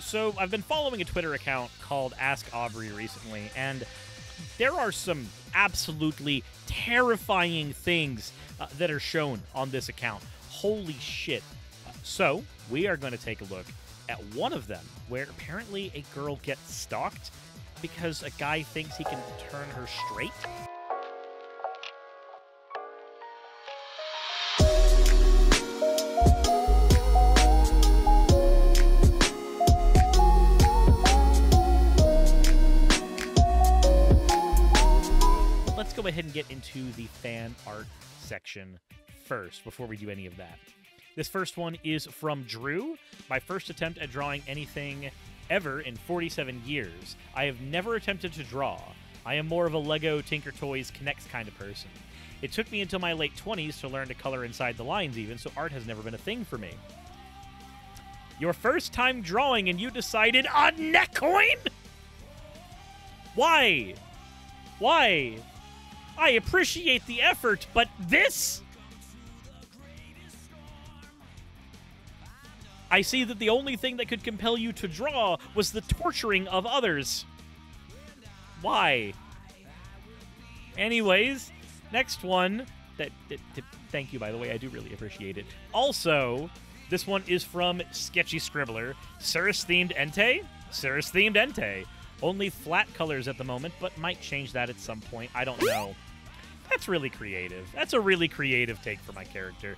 So I've been following a Twitter account called Ask Aubrey recently, and there are some absolutely terrifying things that are shown on this account. Holy shit. So we are going to take a look at one of them, where apparently a girl gets stalked because a guy thinks he can turn her straight. Let's go ahead and get into the fan art section first before we do any of that. This first one is from Drew. My first attempt at drawing anything ever in 47 years. I have never attempted to draw. I am more of a Lego, Tinker Toys, Connects kind of person. It took me until my late 20s to learn to color inside the lines even, so art has never been a thing for me. Your first time drawing and you decided on neck coin? Why? Why? I appreciate the effort, but this? I see that the only thing that could compel you to draw was the torturing of others. Why? Anyways, next one. Thank you, by the way. I do really appreciate it. Also, this one is from Sketchy Scribbler. Suris-themed Entei? Suris-themed Entei. Only flat colors at the moment, but might change that at some point. I don't know. That's really creative. That's a really creative take for my character.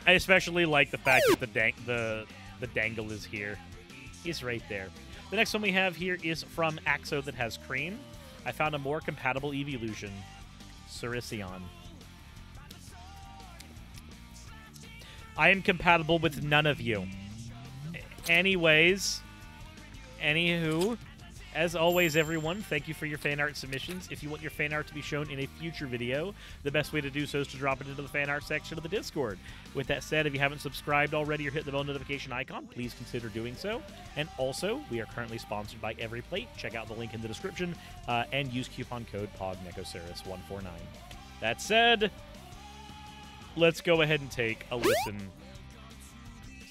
I especially like the fact that the dangle is here. He's right there. The next one we have here is from Axo that has cream. I found a more compatible evolution. Surision. I am compatible with none of you. Anyways, anywho, as always, everyone, thank you for your fan art submissions. If you want your fan art to be shown in a future video, the best way to do so is to drop it into the fan art section of the Discord. With that said, if you haven't subscribed already or hit the bell notification icon, please consider doing so. And also, we are currently sponsored by EveryPlate. Check out the link in the description and use coupon code POGNECOCERUS149. That said, let's go ahead and take a listen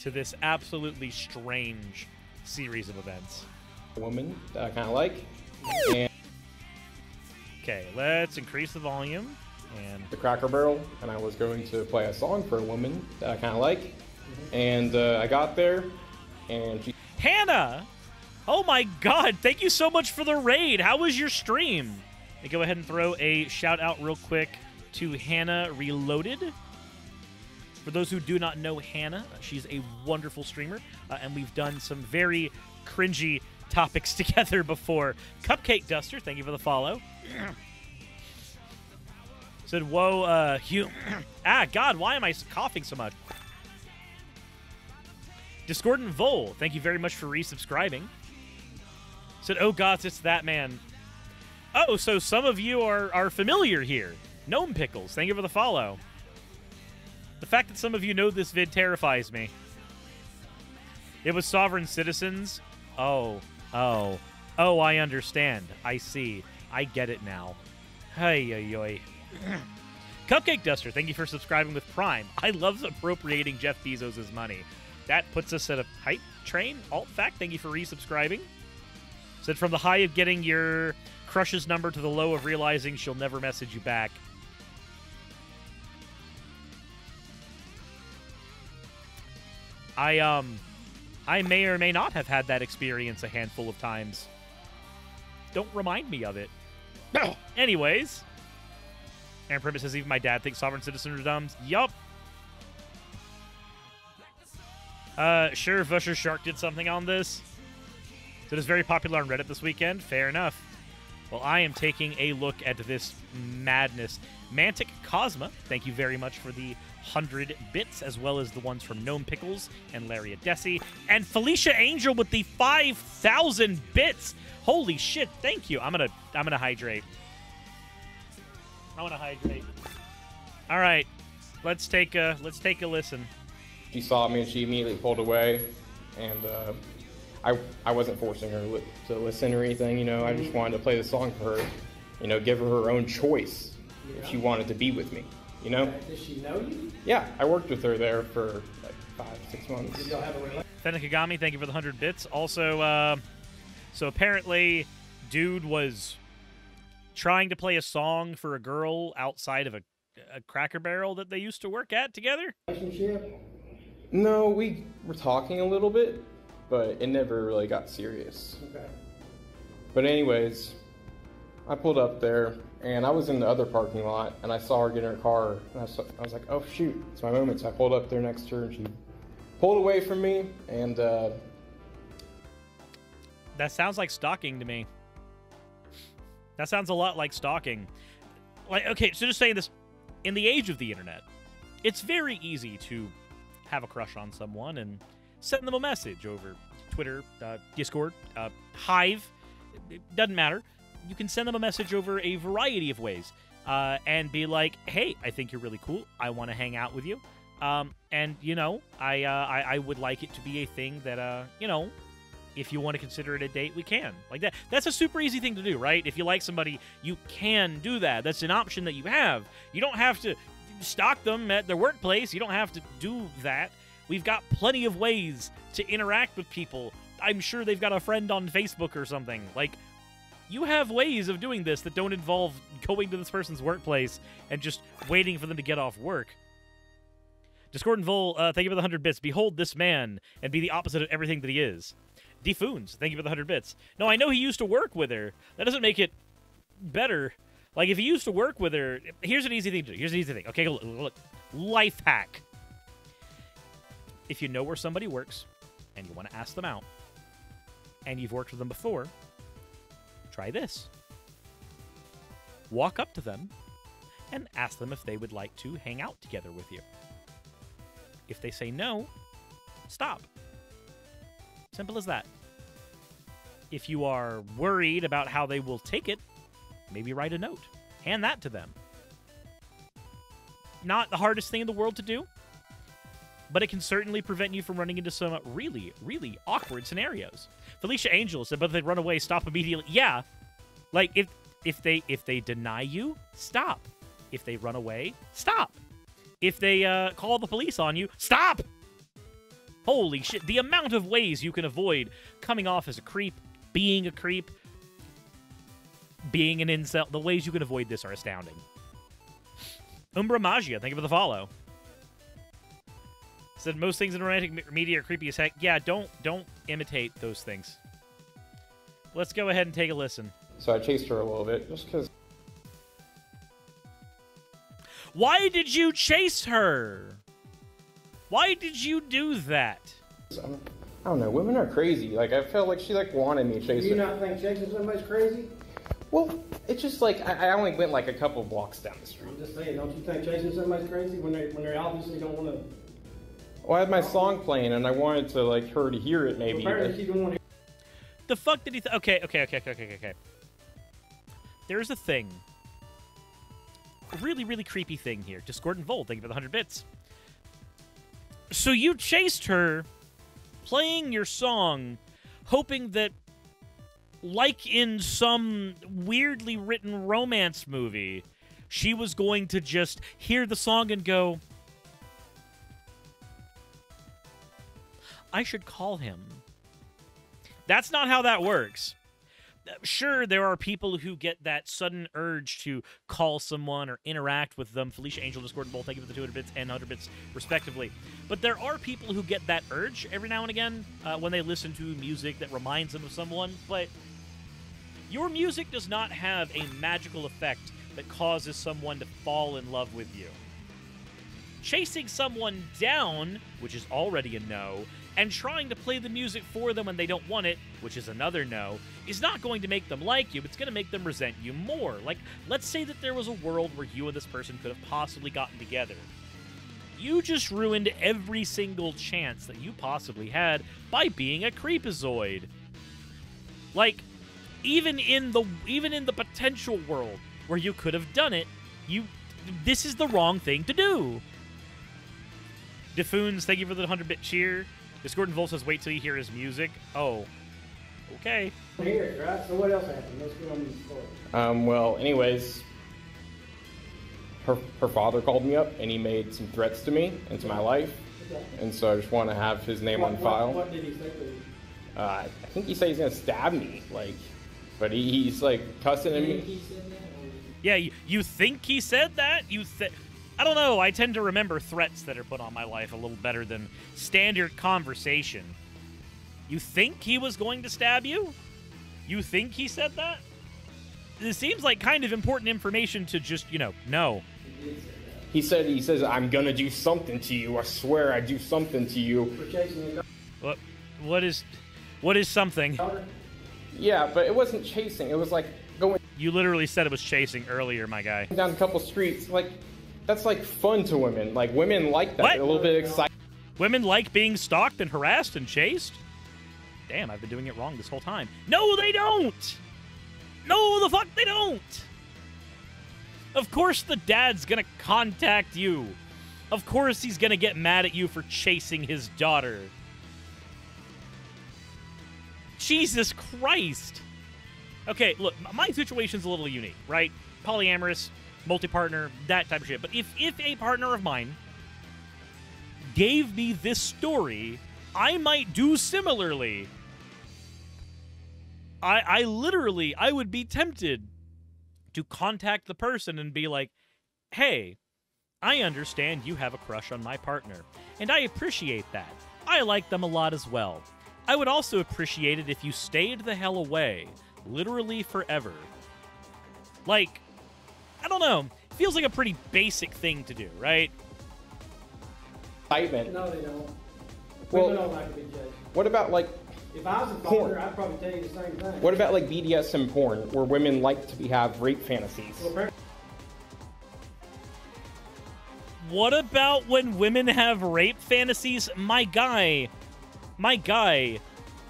to this absolutely strange series of events. Woman that I kind of like, and okay, let's increase the volume and the Cracker Barrel, and I was going to play a song for a woman that I kind of like, and I got there, and she... Hannah! Oh my god, thank you so much for the raid. How was your stream? Let me go ahead and throw a shout out real quick to Hannah Reloaded. For those who do not know Hannah, she's a wonderful streamer, and we've done some very cringy topics together before. Cupcake Duster, thank you for the follow. Said, whoa, Hugh. God, why am I coughing so much? Discordant Vol, thank you very much for resubscribing. Said, oh gods, it's that man. Oh, so some of you are familiar here. Gnome Pickles, thank you for the follow. The fact that some of you know this vid terrifies me. It was Sovereign Citizens. Oh, I understand. I see. I get it now. Hey. Cupcake Duster, thank you for subscribing with Prime. I love appropriating Jeff Bezos' money. That puts us at a hype train. Alt Fact, thank you for resubscribing. Said, from the high of getting your crush's number to the low of realizing she'll never message you back. I may or may not have had that experience a handful of times. Don't remind me of it. Anyways. Aaron Primus says, even my dad thinks Sovereign Citizens are dumb. Yup. Sure, Vusher Shark did something on this. So it is very popular on Reddit this weekend. Fair enough. Well, I am taking a look at this madness. Mantic Cosma, thank you very much for the 100 bits, as well as the ones from Gnome Pickles and Laria Desi. And Felicia Angel with the 5,000 bits. Holy shit, thank you. I'm gonna hydrate. I want to hydrate. All right, let's take a listen. She saw me and she immediately pulled away, and I wasn't forcing her to listen or anything, you know. I just wanted to play the song for her, you know, give her her own choice if she wanted to be with me, you know. Does she know you? Yeah, I worked with her there for like 5-6 months. Fenakagami, thank you for the 100 bits. Also, so apparently, dude was trying to play a song for a girl outside of a Cracker Barrel that they used to work at together. No, we were talking a little bit, but it never really got serious. Okay. But anyways, I pulled up there, and I was in the other parking lot, and I saw her get in her car, and I was like, oh shoot, it's my moment. So I pulled up there next to her, and she pulled away from me, and that sounds like stalking to me. That sounds a lot like stalking. Like, okay, so just saying this, in the age of the internet, it's very easy to have a crush on someone and send them a message over Twitter, Discord, Hive. It doesn't matter. You can send them a message over a variety of ways and be like, hey, I think you're really cool. I want to hang out with you. And, you know, I would like it to be a thing that, you know, if you want to consider it a date, we can. Like that. That's a super easy thing to do, right? If you like somebody, you can do that. That's an option that you have. You don't have to stalk them at their workplace. You don't have to do that. We've got plenty of ways to interact with people. I'm sure they've got a friend on Facebook or something. Like, you have ways of doing this that don't involve going to this person's workplace and just waiting for them to get off work. Discord and Vol, thank you for the 100 bits. Behold this man and be the opposite of everything that he is. Defoons, thank you for the 100 bits. No, I know he used to work with her. That doesn't make it better. Like, if he used to work with her, here's an easy thing to do. Here's an easy thing. Okay, look. Life hack. If you know where somebody works and you want to ask them out and you've worked with them before, try this. Walk up to them and ask them if they would like to hang out together with you. If they say no, stop. Simple as that. If you are worried about how they will take it, maybe write a note. Hand that to them. Not the hardest thing in the world to do, but it can certainly prevent you from running into some really, really awkward scenarios. Felicia Angel said, but if they run away, stop immediately. Yeah. Like, if they deny you, stop. If they run away, stop. If they call the police on you, stop! Holy shit. The amount of ways you can avoid coming off as a creep, being an incel, the ways you can avoid this are astounding. Umbra Magia, thank you for the follow. Said most things in romantic media are creepy as heck. Yeah, don't imitate those things. Let's go ahead and take a listen. So I chased her a little bit, just because. Why did you chase her? Why did you do that? I don't know. Women are crazy. Like, I felt like she wanted me to chase her. Do you not think chasing somebody's crazy? Well, it's just like I only went like a couple blocks down the street. I'm just saying, don't you think chasing somebody's crazy when they obviously don't want to? Well, I had my song playing and I wanted to like her to hear it maybe. Well, apparently she don't want to. The fuck did he? Okay. There's a thing. A really, really creepy thing here. Discord and Volt, thank you for the 100 bits. So you chased her, playing your song, hoping that, like in some weirdly written romance movie, she was going to just hear the song and go, I should call him. That's not how that works. Sure, there are people who get that sudden urge to call someone or interact with them. Felicia Angel, Discord, and Bolt, thank you for the 200 bits and 100 bits, respectively. But there are people who get that urge every now and again when they listen to music that reminds them of someone. But your music does not have a magical effect that causes someone to fall in love with you. Chasing someone down, which is already a no, and trying to play the music for them when they don't want it, which is another no, is not going to make them like you. It's going to make them resent you more. Like, let's say that there was a world where you and this person could have possibly gotten together. You just ruined every single chance that you possibly had by being a creepazoid. Like, even in the potential world where you could have done it, this is the wrong thing to do. Defoons, thank you for the 100-bit cheer. Discord and Volt says, wait till you hear his music. Oh. Okay. Hear it, right? So what else happened? Let's get on the story. Well, anyways, her father called me up and he made some threats to me and to my life. and so I just want to have his name on file. What did he say to you? I think he said he's gonna stab me, like, but he's like cussing at me. He said that, or- Yeah, you think he said that? I don't know. I tend to remember threats that are put on my life a little better than standard conversation. You think he was going to stab you? You think he said that? It seems like kind of important information to just, know. He says, I'm gonna do something to you. I swear I do something to you. For chasing your What is something? daughter? Yeah, but it wasn't chasing. It was like going You literally said it was chasing earlier, my guy. down a couple streets. Like, that's like fun to women. Like, women like that. What? They're a little bit excited. Women like being stalked and harassed and chased? Damn, I've been doing it wrong this whole time. No, they don't! No, the fuck they don't! Of course the dad's gonna contact you. Of course he's gonna get mad at you for chasing his daughter. Jesus Christ. Okay, look, my situation's a little unique, right? Polyamorous, multi-partner, that type of shit. But if a partner of mine gave me this story, I might do similarly. I would be tempted to contact the person and be like, hey, I understand you have a crush on my partner, and I appreciate that. I like them a lot as well. I would also appreciate it if you stayed the hell away, literally forever. Like, I don't know. Feels like a pretty basic thing to do, right? Excitement. No, they don't. Well- Women don't like to be judged. What about like If I was a Porn. father, I'd probably tell you the same thing. what about like BDSM porn, where women like to have rape fantasies? Well, apparently, What about when women have rape fantasies? My guy,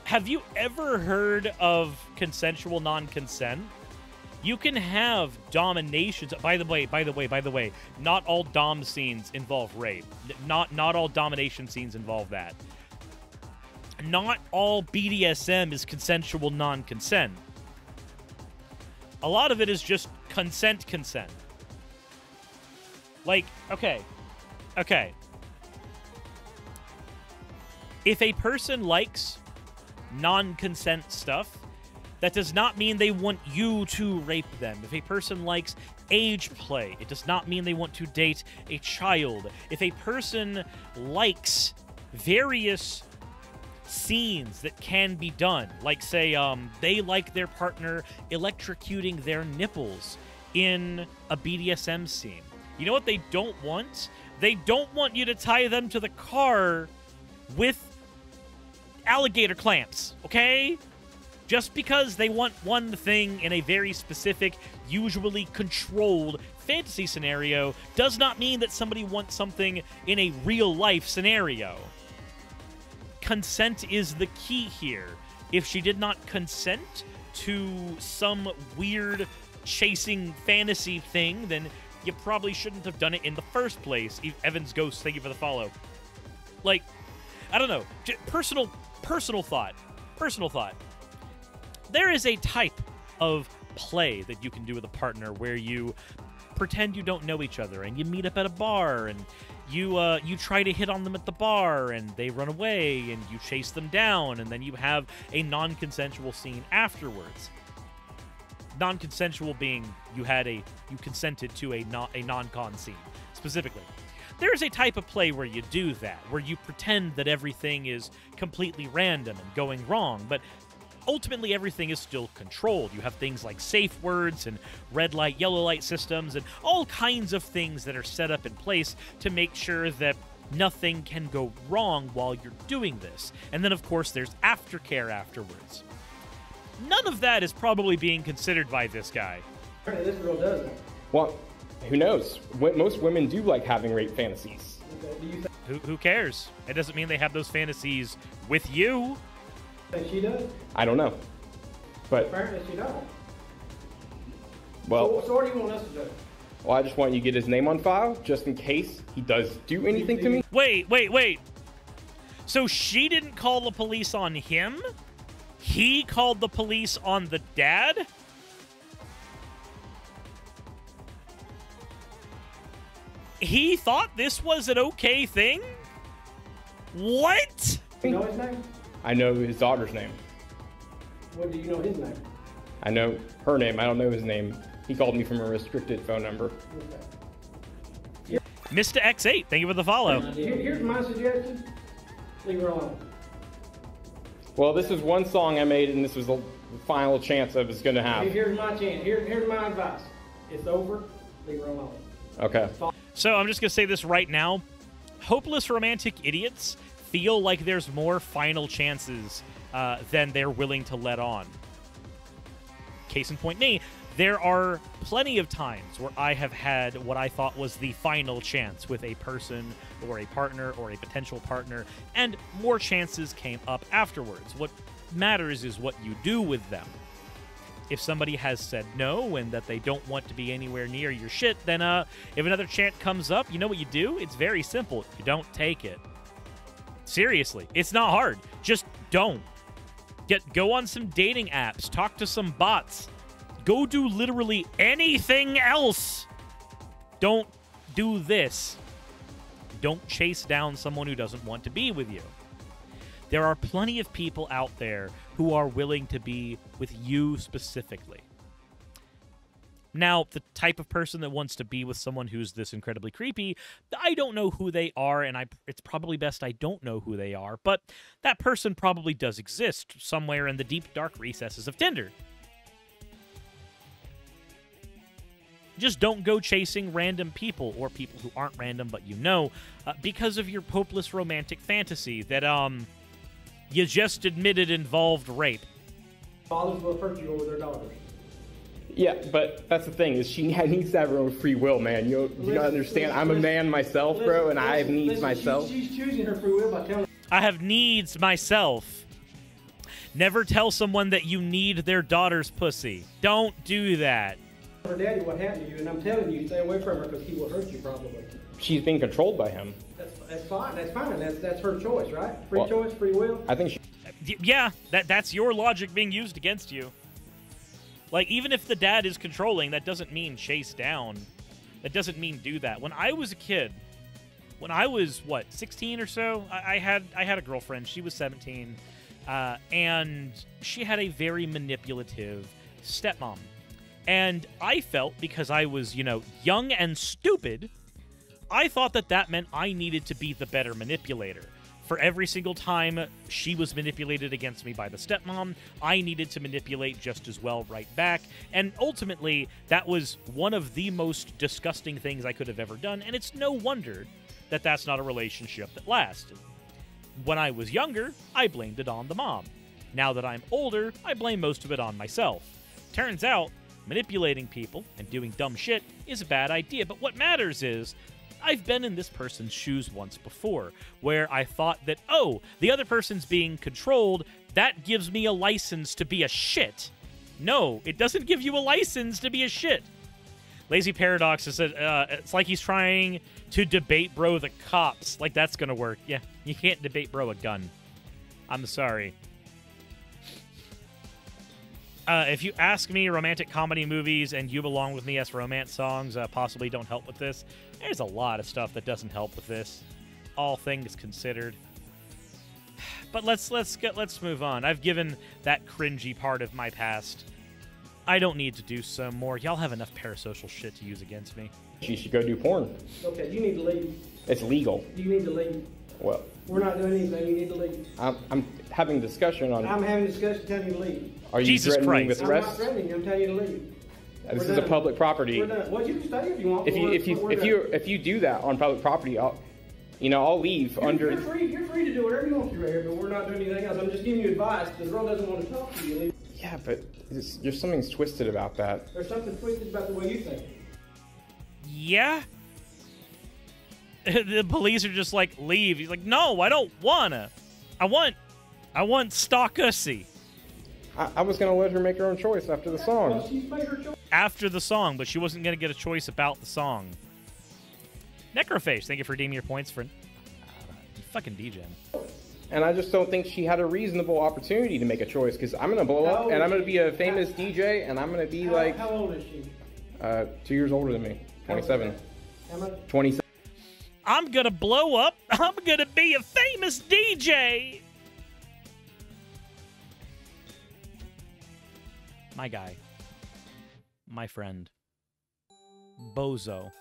have you ever heard of consensual non-consent? You can have dominations. By the way, not all dom scenes involve rape. Not all domination scenes involve that. Not all BDSM is consensual non-consent. A lot of it is just consent. Like, okay. If a person likes non-consent stuff, that does not mean they want you to rape them. If a person likes age play, it does not mean they want to date a child. If a person likes various scenes that can be done, like say they like their partner electrocuting their nipples in a BDSM scene. You know what they don't want? They don't want you to tie them to the car with alligator clamps, okay? Just because they want one thing in a very specific, usually controlled fantasy scenario does not mean that somebody wants something in a real-life scenario. Consent is the key here. If she did not consent to some weird chasing fantasy thing, then you probably shouldn't have done it in the first place. Evans Ghost, thank you for the follow. Like, I don't know. Personal thought. There is a type of play that you can do with a partner where you pretend you don't know each other and you meet up at a bar and you try to hit on them at the bar and they run away and you chase them down and then you have a non-consensual scene afterwards. Non-consensual being you consented to a non-con scene specifically. There is a type of play where you do that, where you pretend that everything is completely random and going wrong, but ultimately everything is still controlled. You have things like safe words and red light, yellow light systems and all kinds of things that are set up in place to make sure that nothing can go wrong while you're doing this. And then, of course, there's aftercare afterwards. None of that is probably being considered by this guy. apparently this girl doesn't. Well, who knows? Most women do like having rape fantasies. Okay, do you Who cares? It doesn't mean they have those fantasies with you. think she does? I don't know. But, Apparently she don't. well, So what do you want us to do? well, I just want you to get his name on file, just in case he does do anything to me. Wait. So she didn't call the police on him? He called the police on the dad? He thought this was an okay thing? What? You know his name? I know his daughter's name. What do you know his name? I know her name. I don't know his name. He called me from a restricted phone number. Mr. X8, thank you for the follow. Here's my suggestion. Leave her alone. Well, this is one song I made, and this was the final chance I was going to have. Here's my chance. Here's my advice. It's over. Leave her alone. Okay. So I'm just going to say this right now. Hopeless romantic idiots feel like there's more final chances than they're willing to let on. Case in point, me. There are plenty of times where I have had what I thought was the final chance with a person or a partner or a potential partner, and more chances came up afterwards. What matters is what you do with them. If somebody has said no and that they don't want to be anywhere near your shit, then if another chance comes up, you know what you do? It's very simple. You don't take it. Seriously, it's not hard. Just don't. Go on some dating apps. Talk to some bots. Go do literally anything else. Don't do this. Don't chase down someone who doesn't want to be with you. There are plenty of people out there who are willing to be with you specifically. Now, the type of person that wants to be with someone who's this incredibly creepy, I don't know who they are, and it's probably best I don't know who they are, but that person probably does exist somewhere in the deep, dark recesses of Tinder. Just don't go chasing random people, or people who aren't random but you know, because of your hopeless romantic fantasy that, you just admitted involved rape. Fathers will hurt you over their daughters. Yeah, but that's the thing, is she needs to have her own free will, man. You gotta understand, I'm a man myself, bro, and I have needs myself. She's choosing her free will by telling... I have needs myself. Never tell someone that you need their daughter's pussy. Don't do that. Her daddy what happened to you, and I'm telling you, stay away from her because he will hurt you probably. She's being controlled by him. That's fine. That's fine. That's her choice, right? Free choice, free will. I think she... Yeah, that's your logic being used against you. Like, even if the dad is controlling, that doesn't mean chase down. That doesn't mean do that. When I was a kid, when I was, 16 or so, I had a girlfriend. She was 17, and she had a very manipulative stepmom. And I felt, because I was, young and stupid, I thought that meant I needed to be the better manipulator. For every single time she was manipulated against me by the stepmom, I needed to manipulate just as well right back. And ultimately, that was one of the most disgusting things I could have ever done, and it's no wonder that that's not a relationship that lasted. When I was younger, I blamed it on the mom. Now that I'm older, I blame most of it on myself. Turns out, manipulating people and doing dumb shit is a bad idea, but what matters is I've been in this person's shoes once before, where I thought that, oh, the other person's being controlled, that gives me a license to be a shit. No, it doesn't give you a license to be a shit. Lazy Paradox has said, it's like he's trying to debate bro the cops. Like, that's gonna work. Yeah, you can't debate bro a gun. I'm sorry. If you ask me, romantic comedy movies and You Belong With Me as romance songs possibly don't help with this. There's a lot of stuff that doesn't help with this, all things considered. But let's move on. I've given that cringy part of my past. I don't need to do some more. Y'all have enough parasocial shit to use against me. She should go do porn. Okay, you need to leave. It's legal. You need to leave. Well, we're not doing anything. You need to leave. I'm having a discussion on... I'm having a discussion telling you to leave. Are you Jesus threatening Christ. with arrest? I'm not threatening you. I'm telling you to leave. This is a public property. We're done. Well, you can stay if you want. If you do that on public property, I'll leave under. You're free to do whatever you want to right here, but we're not doing anything else. I'm just giving you advice. The girl doesn't want to talk to you. Leave. Yeah, but there's something twisted about that. There's something twisted about the way you think. Yeah. The police are just like, leave. He's like, no, I don't wanna. I want Stalkussy. I was going to let her make her own choice after the song. Well, she's made her choice. After the song, but she wasn't going to get a choice about the song. Necrophage, thank you for redeeming your points for fucking DJ. And I just don't think she had a reasonable opportunity to make a choice, because I'm going to blow up, and I'm going to be a famous DJ, and I'm going to be How old is she? 2 years older than me. 27. How much? 27. I'm gonna blow up. I'm gonna be a famous DJ. My guy. My friend. Bozo.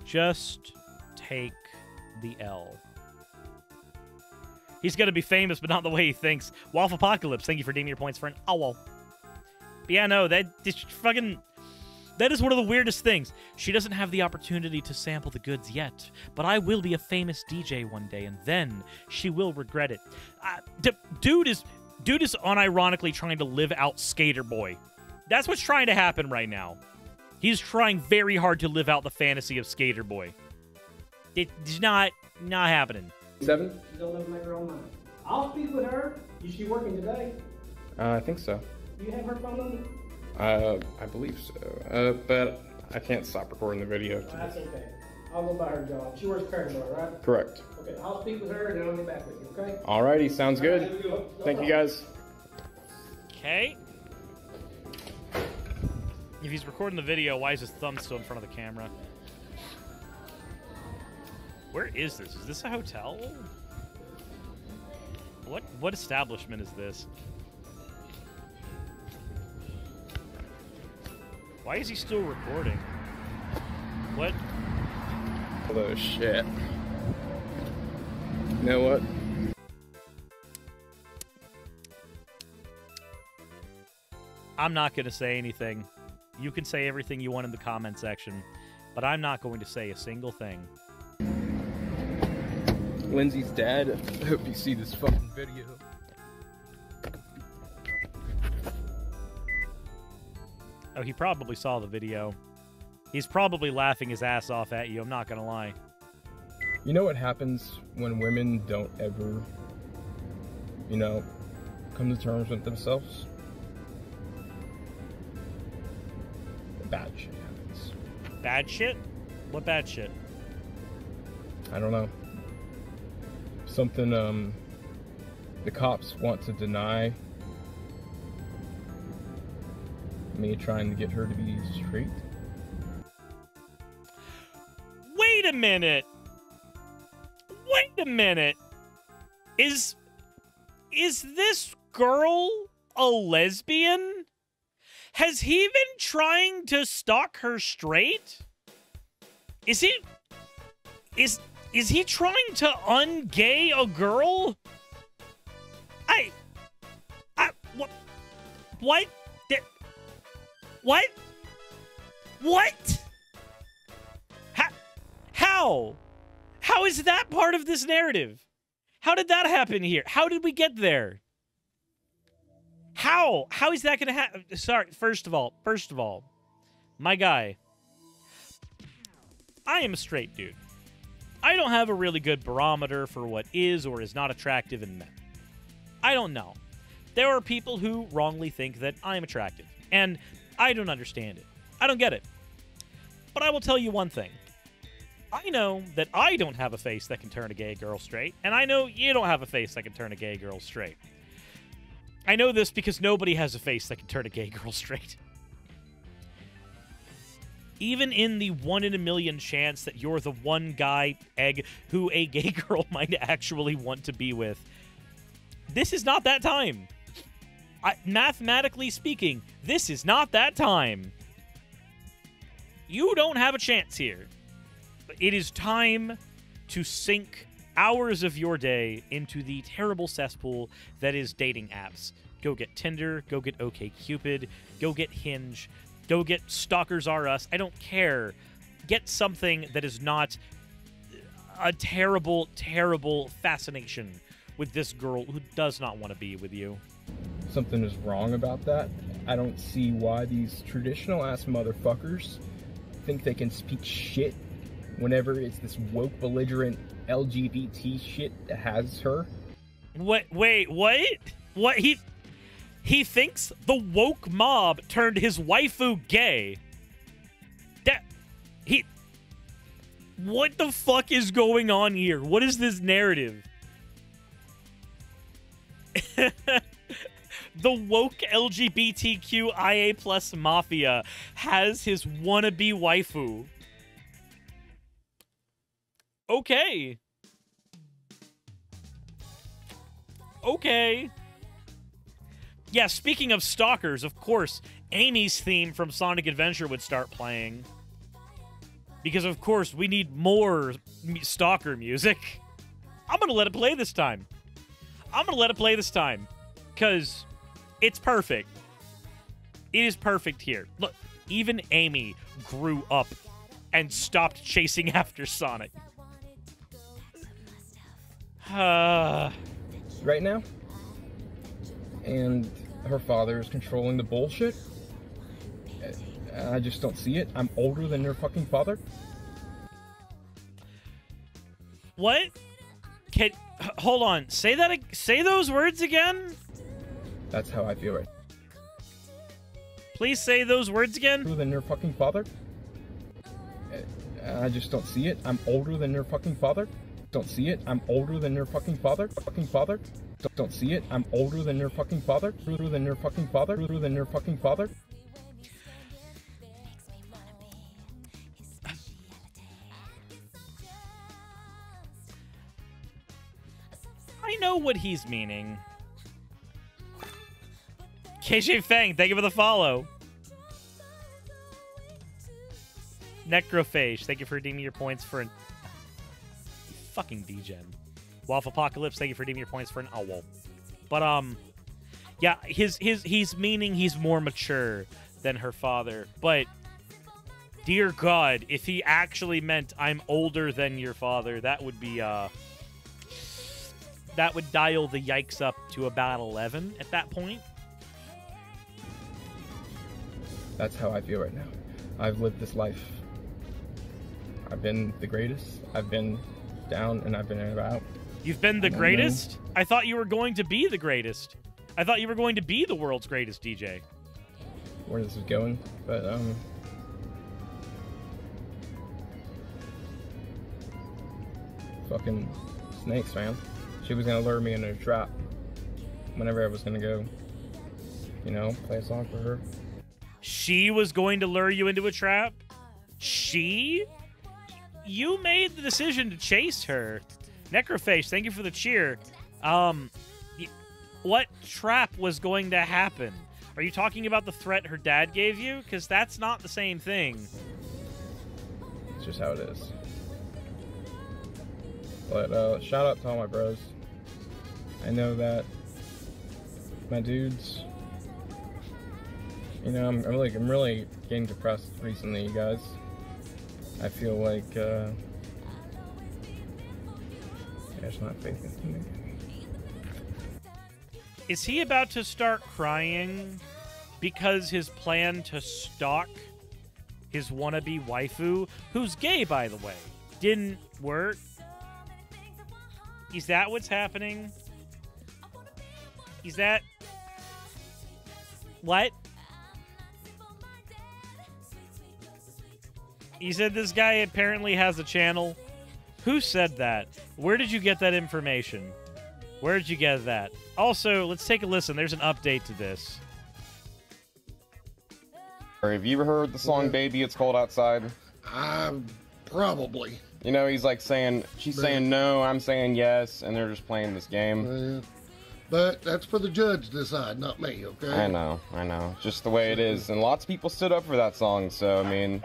Just take the L. He's gonna be famous, but not the way he thinks. Waffle Apocalypse, thank you for redeeming your points for an owl. But yeah, no, that is one of the weirdest things. She doesn't have the opportunity to sample the goods yet, but I will be a famous DJ one day, and then she will regret it. Dude is unironically trying to live out Skater Boy. That's what's trying to happen right now. He's trying very hard to live out the fantasy of Skater Boy. It's not happening. 7? She's gonna make her own mind. I'll speak with her. Is she working today? I think so. Do you have her phone number? I believe so. But I can't stop recording the video. That's okay. I'll go by her job. She works Cracker Bar, right? Correct. Okay, I'll speak with her and then I'll get back with you, okay? Alrighty, sounds good. Have a good one. No Thank you, problem. guys. Okay. If he's recording the video, why is his thumb still in front of the camera? Where is this? Is this a hotel? What establishment is this? Why is he still recording? What? Oh, shit. You know what? I'm not going to say anything. You can say everything you want in the comment section, but I'm not going to say a single thing. Lindsay's dad. I hope you see this fucking video. Oh, he probably saw the video. He's probably laughing his ass off at you, I'm not gonna lie. You know what happens when women don't ever, you know, come to terms with themselves? Bad shit happens. Bad shit? What bad shit? I don't know. Something, the cops want to deny me trying to get her to be straight. Wait a minute! Wait a minute! Is this girl a lesbian? Has he been trying to stalk her straight? Is he trying to ungay a girl? What? What? What? How? How is that part of this narrative? How did that happen here? How did we get there? How? How is that going to happen? Sorry, first of all, my guy, I am a straight dude. I don't have a really good barometer for what is or is not attractive in men. I don't know. There are people who wrongly think that I'm attractive, and I don't understand it. I don't get it. But I will tell you one thing. I know that I don't have a face that can turn a gay girl straight, and I know you don't have a face that can turn a gay girl straight. I know this because nobody has a face that can turn a gay girl straight. Even in the 1 in a million chance that you're the one guy egg who a gay girl might actually want to be with, this is not that time. Mathematically speaking, this is not that time. You don't have a chance here. But it is time to sink hours of your day into the terrible cesspool that is dating apps. Go get Tinder, go get OkCupid, go get Hinge, go get Stalkers R Us. I don't care. Get something that is not a terrible, terrible fascination with this girl who does not want to be with you. Something is wrong about that. I don't see why these traditional-ass motherfuckers think they can speak shit whenever it's this woke, belligerent LGBT shit that has her. Wait, what? What? He thinks the woke mob turned his waifu gay. What the fuck is going on here? What is this narrative? The woke LGBTQIA plus mafia has his wannabe waifu. Okay. Okay. Yeah, speaking of stalkers, of course, Amy's theme from Sonic Adventure would start playing. Because, of course, we need more stalker music. I'm going to let it play this time. Because it's perfect. It is perfect here. Look, even Amy grew up and stopped chasing after Sonic. Right now? And her father is controlling the bullshit? I just don't see it. I'm older than their fucking father. What? Hold on. Say those words again? That's how I feel right. Please say those words again. Older than their fucking father? I just don't see it. I'm older than their fucking father. Don't see it. I'm older than their fucking father. Fucking father. Don't see it. I'm older than their fucking father. Older than their fucking father. Older than their fucking father. I know what he's meaning. KJ Fang, thank you for the follow. Necrophage, thank you for redeeming your points for an... fucking degen. Waffle Apocalypse, thank you for redeeming your points for an owl. But, yeah, he's meaning he's more mature than her father. But, dear God, if he actually meant I'm older than your father, that would be, that would dial the yikes up to about 11 at that point. That's how I feel right now. I've lived this life. I've been the greatest. I've been down and I've been about. You've been the greatest? I thought you were going to be the greatest. I thought you were going to be the world's greatest DJ. Where this is going, but fucking snakes, man. She was gonna lure me into a trap whenever I was gonna go, you know, play a song for her. She was going to lure you into a trap? She? You made the decision to chase her. Necrophage, thank you for the cheer. What trap was going to happen? Are you talking about the threat her dad gave you? Because that's not the same thing. It's just how it is. But shout out to all my bros. I know that my dudes, you know, I'm really getting depressed recently, you guys. I feel like there's not faith in me. Is he about to start crying because his plan to stalk his wannabe waifu, who's gay, by the way, didn't work? Is that what's happening? Is that... What? You said this guy apparently has a channel? Who said that? Where did you get that information? Where did you get that? Also, let's take a listen. There's an update to this. Have you ever heard the song Baby It's Cold Outside? Probably. You know, he's like saying, she's saying no, I'm saying yes, and they're just playing this game. But that's for the judge to decide, not me, okay? I know. Just the way it is. And lots of people stood up for that song, so, I mean...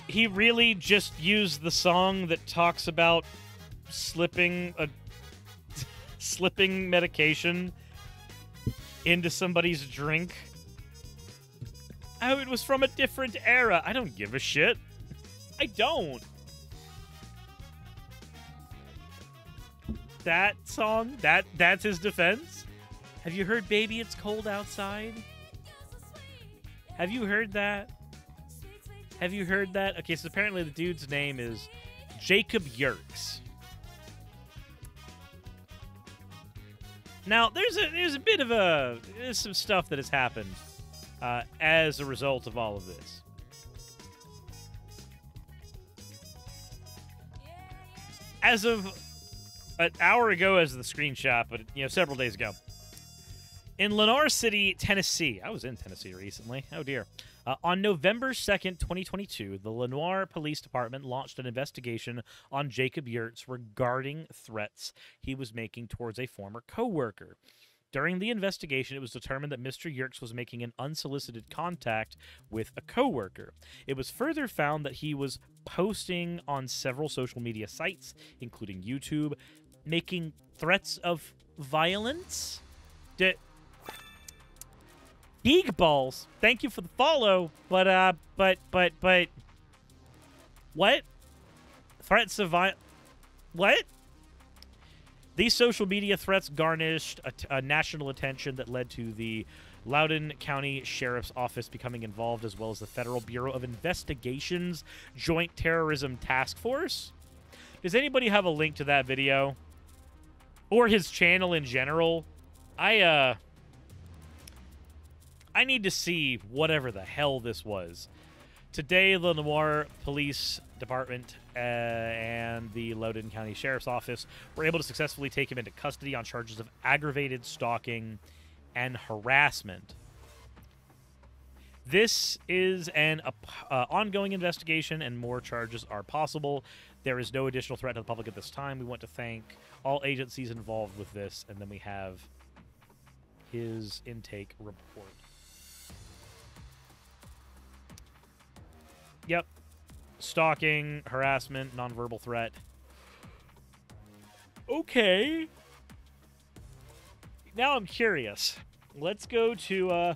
He really just used the song that talks about slipping medication into somebody's drink. Oh, it was from a different era. I don't give a shit. I don't. That song, that's his defense? Have you heard Baby It's Cold Outside? Have you heard that? Have you heard that? Okay, so apparently the dude's name is Jacob Yerkes. Now, there's a bit of there's some stuff that has happened as a result of all of this. As of an hour ago, as of the screenshot, but several days ago, in Lenore City, Tennessee. I was in Tennessee recently. Oh dear. On November 2nd, 2022, the Lenoir Police Department launched an investigation on Jacob Yurts regarding threats he was making towards a former coworker. During the investigation, it was determined that Mr. Yurts was making an unsolicited contact with a coworker. It was further found that he was posting on several social media sites, including YouTube, making threats of violence. Geek balls. Thank you for the follow, but what? Threats of what? These social media threats garnished a national attention that led to the Loudoun County Sheriff's Office becoming involved, as well as the Federal Bureau of Investigation's Joint Terrorism Task Force. Does anybody have a link to that video? Or his channel in general? I need to see whatever the hell this was. Today, the Lenoir Police Department and the Loudoun County Sheriff's Office were able to successfully take him into custody on charges of aggravated stalking and harassment. This is an ongoing investigation, and more charges are possible. There is no additional threat to the public at this time. We want to thank all agencies involved with this, and then we have his intake report. Yep. Stalking, harassment, nonverbal threat. Okay. Now I'm curious. Let's go to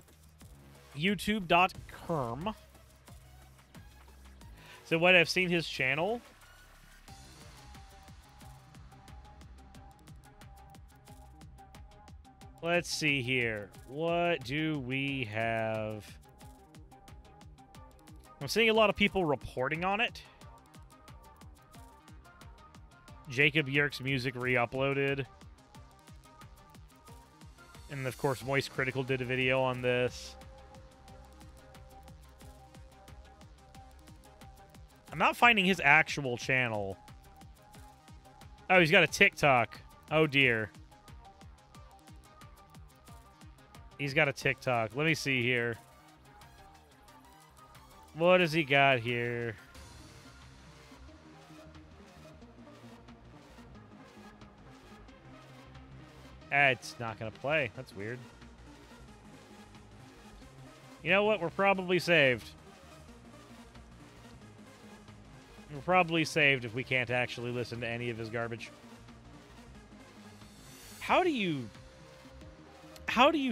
youtube.com. So what, I've seen his channel. Let's see here. What do we have? I'm seeing a lot of people reporting on it. Jacob Yerk's music re-uploaded. And, of course, Moist Critical did a video on this. I'm not finding his actual channel. Oh, he's got a TikTok. Oh, dear. He's got a TikTok. Let me see here. What has he got here? It's not going to play. That's weird. You know what? We're probably saved. We're probably saved if we can't actually listen to any of his garbage. How do you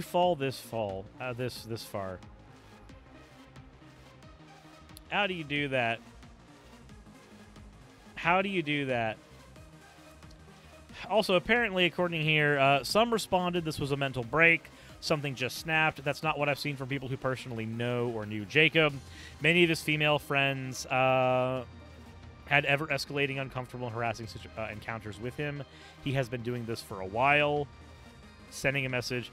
fall this far? How do you do that? How do you do that? Also, apparently, according here, some responded this was a mental break. Something just snapped. That's not what I've seen from people who personally know or knew Jacob. Many of his female friends had ever-escalating, uncomfortable, and harassing encounters with him. He has been doing this for a while. Sending a message,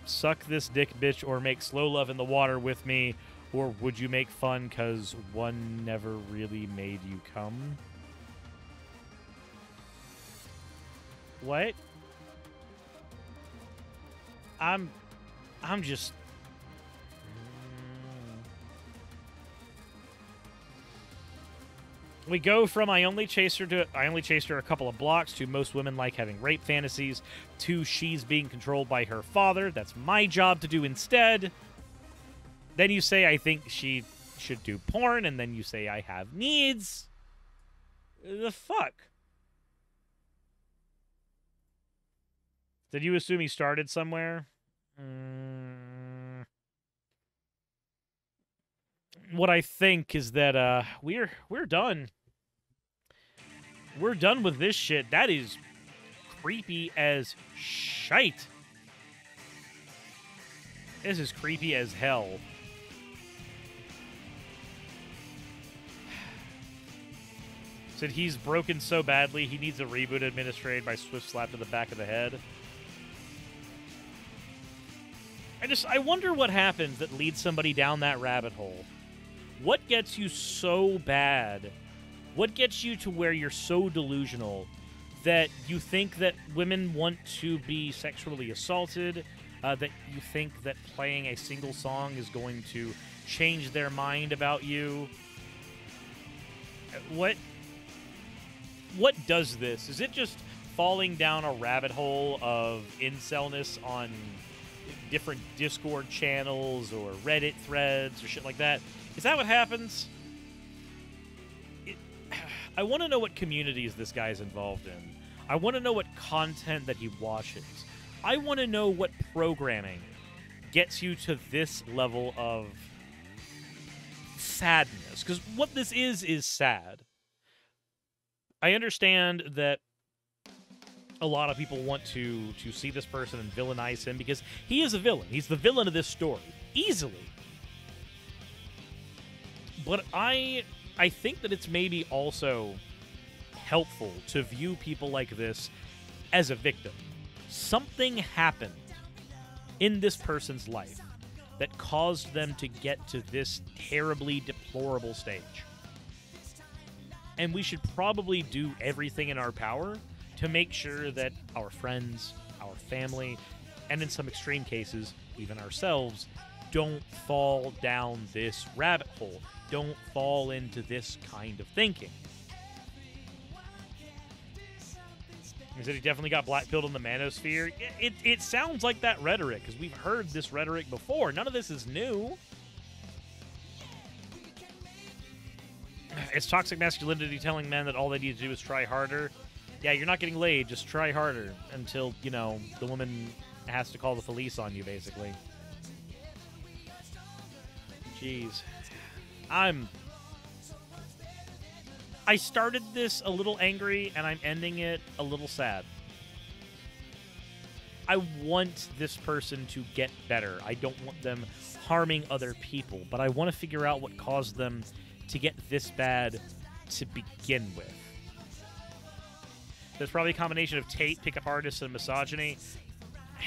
suck this dick, bitch, or make slow love in the water with me. Or would you make fun because one never really made you come? What? I'm just... We go from I only chased her a couple of blocks to most women like having rape fantasies to she's being controlled by her father. That's my job to do instead. Then you say I think she should do porn, and then you say I have needs. The fuck? Did you assume he started somewhere? What I think is that we're done. We're done with this shit. That is creepy as shite. This is creepy as hell. Said he's broken so badly he needs a reboot administered by swift slap to the back of the head. I wonder what happens that leads somebody down that rabbit hole. What gets you so bad? What gets you to where you're so delusional that you think that women want to be sexually assaulted, that you think that playing a single song is going to change their mind about you. What does this? Is it just falling down a rabbit hole of incelness on different Discord channels or Reddit threads or shit like that? Is that what happens? I want to know what communities this guy's involved in. I want to know what content that he watches. I want to know what programming gets you to this level of sadness. Because what this is sad. I understand that a lot of people want to see this person and villainize him because he is a villain. He's the villain of this story. Easily. But I think that it's maybe also helpful to view people like this as a victim. Something happened in this person's life that caused them to get to this terribly deplorable stage. And we should probably do everything in our power to make sure that our friends, our family, and in some extreme cases, even ourselves, don't fall down this rabbit hole. Don't fall into this kind of thinking. He said he definitely got black-pilled in the manosphere. It sounds like that rhetoric, because we've heard this rhetoric before. None of this is new. It's toxic masculinity telling men that all they need to do is try harder. Yeah, you're not getting laid. Just try harder until, you know, the woman has to call the police on you, basically. Jeez. I started this a little angry, and I'm ending it a little sad. I want this person to get better. I don't want them harming other people, but I want to figure out what caused them to get this bad to begin with. There's probably a combination of Tate, pickup artists, and misogyny.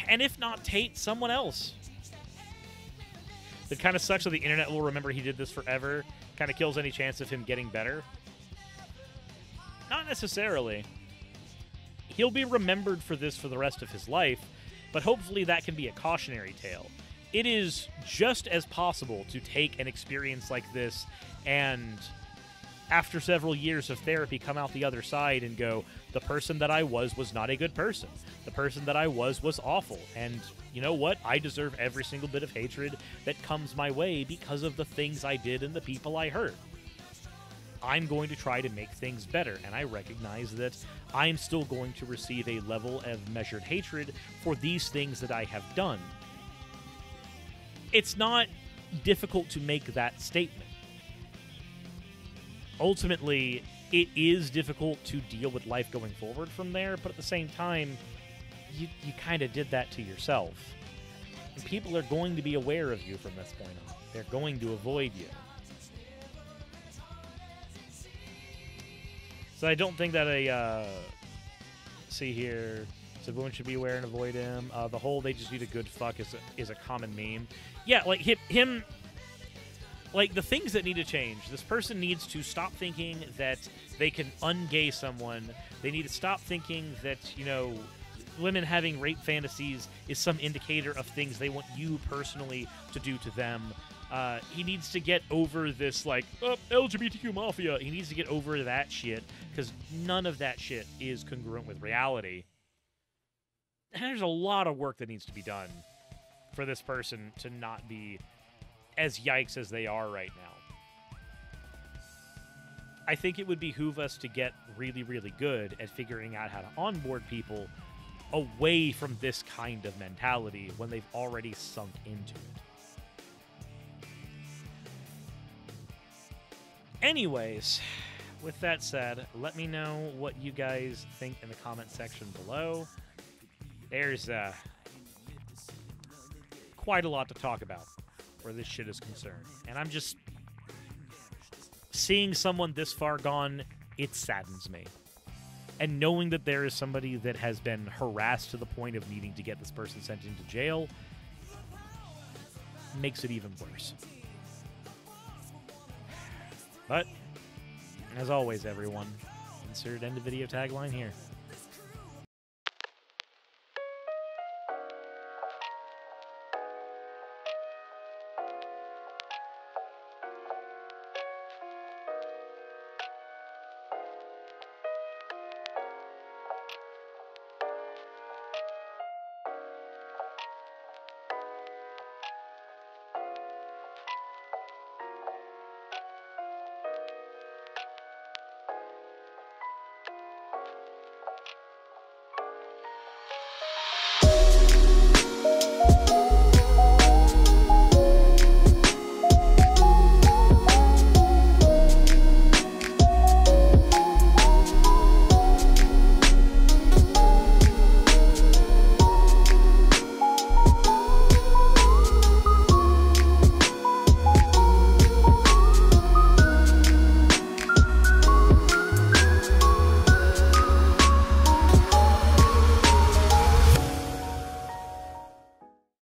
And if not Tate, someone else. It kind of sucks that the internet will remember he did this forever. Kind of kills any chance of him getting better. Not necessarily. He'll be remembered for this for the rest of his life, but hopefully that can be a cautionary tale. It is just as possible to take an experience like this and, after several years of therapy, come out the other side and go, the person that I was not a good person. The person that I was awful. And you know what? I deserve every single bit of hatred that comes my way because of the things I did and the people I hurt. I'm going to try to make things better, and I recognize that I'm still going to receive a level of measured hatred for these things that I have done. It's not difficult to make that statement. Ultimately, it is difficult to deal with life going forward from there, but at the same time, you kind of did that to yourself. And people are going to be aware of you from this point on. They're going to avoid you. So I don't think that see here, so women should be aware and avoid him. The whole "they just need a good fuck" is a common meme. Yeah, like him. Like, the things that need to change. This person needs to stop thinking that they can ungay someone. They need to stop thinking that, you know, women having rape fantasies is some indicator of things they want you personally to do to them. He needs to get over this, like, LGBTQ mafia. He needs to get over that shit, because none of that shit is congruent with reality. And there's a lot of work that needs to be done for this person to not be as yikes as they are right now. I think it would behoove us to get really, really good at figuring out how to onboard people away from this kind of mentality when they've already sunk into it. Anyways, with that said, let me know what you guys think in the comment section below. There's quite a lot to talk about where this shit is concerned. And I'm just seeing someone this far gone, it saddens me. And knowing that there is somebody that has been harassed to the point of needing to get this person sent into jail makes it even worse. But, as always, everyone, insert end of video tagline here.